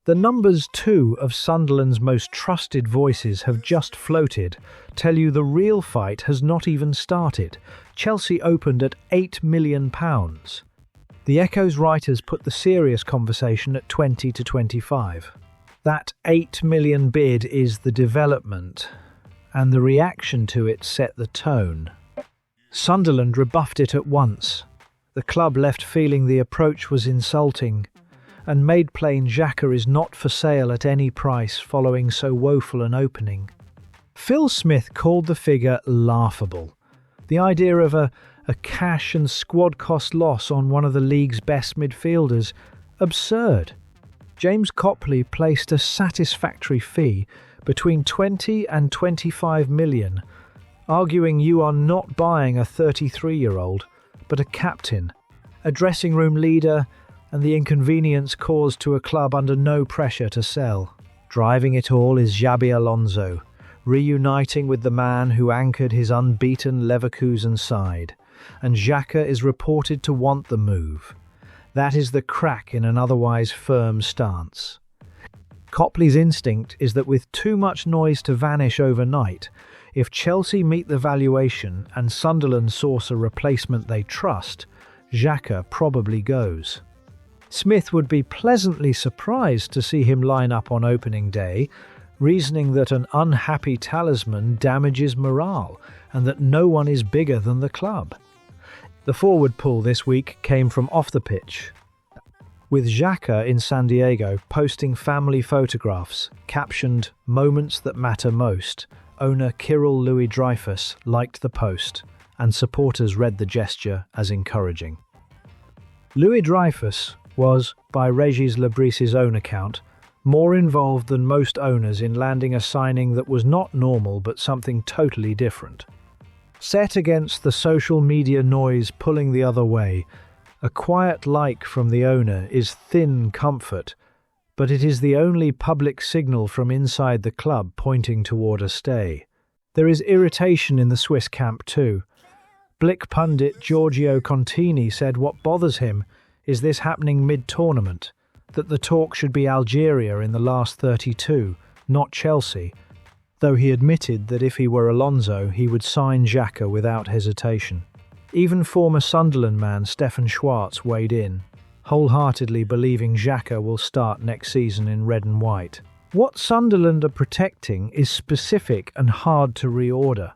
The numbers 2 of Sunderland's most trusted voices have just floated, tell you the real fight has not even started. Chelsea opened at £8 million. The Echo's writers put the serious conversation at 20 to 25. That 8 million bid is the development, and the reaction to it set the tone. Sunderland rebuffed it at once. The club left feeling the approach was insulting, and made plain Xhaka is not for sale at any price following so woeful an opening. Phil Smith called the figure laughable. The idea of a cash and squad cost loss on one of the league's best midfielders, absurd. James Copley placed a satisfactory fee between 20 and 25 million, arguing you are not buying a 33-year-old, but a captain, a dressing room leader, and the inconvenience caused to a club under no pressure to sell. Driving it all is Xabi Alonso, reuniting with the man who anchored his unbeaten Leverkusen side, and Xhaka is reported to want the move. That is the crack in an otherwise firm stance. Copley's instinct is that with too much noise to vanish overnight, if Chelsea meet the valuation and Sunderland source a replacement they trust, Xhaka probably goes. Smith would be pleasantly surprised to see him line up on opening day, reasoning that an unhappy talisman damages morale and that no one is bigger than the club. The forward pull this week came from off the pitch, with Xhaka in San Diego posting family photographs captioned "Moments that matter most." Owner Kirill Louis-Dreyfus liked the post, and supporters read the gesture as encouraging. Louis-Dreyfus was, by Régis Lebris's own account, more involved than most owners in landing a signing that was not normal but something totally different. Set against the social media noise pulling the other way, a quiet like from the owner is thin comfort, but it is the only public signal from inside the club pointing toward a stay. There is irritation in the Swiss camp too. Blick pundit Giorgio Contini said what bothers him is this happening mid-tournament, that the talk should be Algeria in the last 32, not Chelsea, though he admitted that if he were Alonso he would sign Xhaka without hesitation. Even former Sunderland man Stefan Schwarz weighed in, wholeheartedly believing Xhaka will start next season in red and white. What Sunderland are protecting is specific and hard to reorder.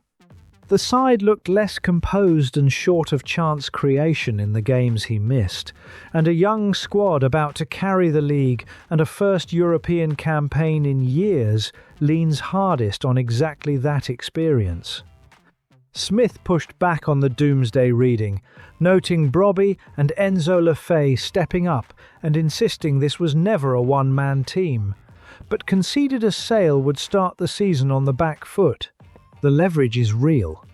The side looked less composed and short of chance creation in the games he missed, and a young squad about to carry the league and a first European campaign in years leans hardest on exactly that experience. Smith pushed back on the doomsday reading, noting Brobby and Enzo Lefebvre stepping up and insisting this was never a one-man team, but conceded a sale would start the season on the back foot. The leverage is real.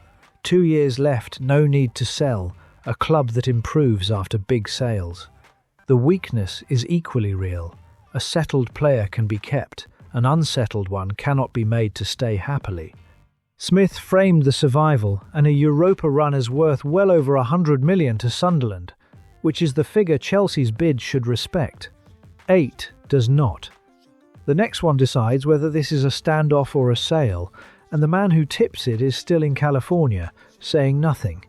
2 years left, no need to sell, a club that improves after big sales. The weakness is equally real. A settled player can be kept, an unsettled one cannot be made to stay happily. Smith framed the survival and a Europa run as worth well over 100 million to Sunderland, which is the figure Chelsea's bid should respect. 8 does not. The next one decides whether this is a standoff or a sale, and the man who tips it is still in California, saying nothing.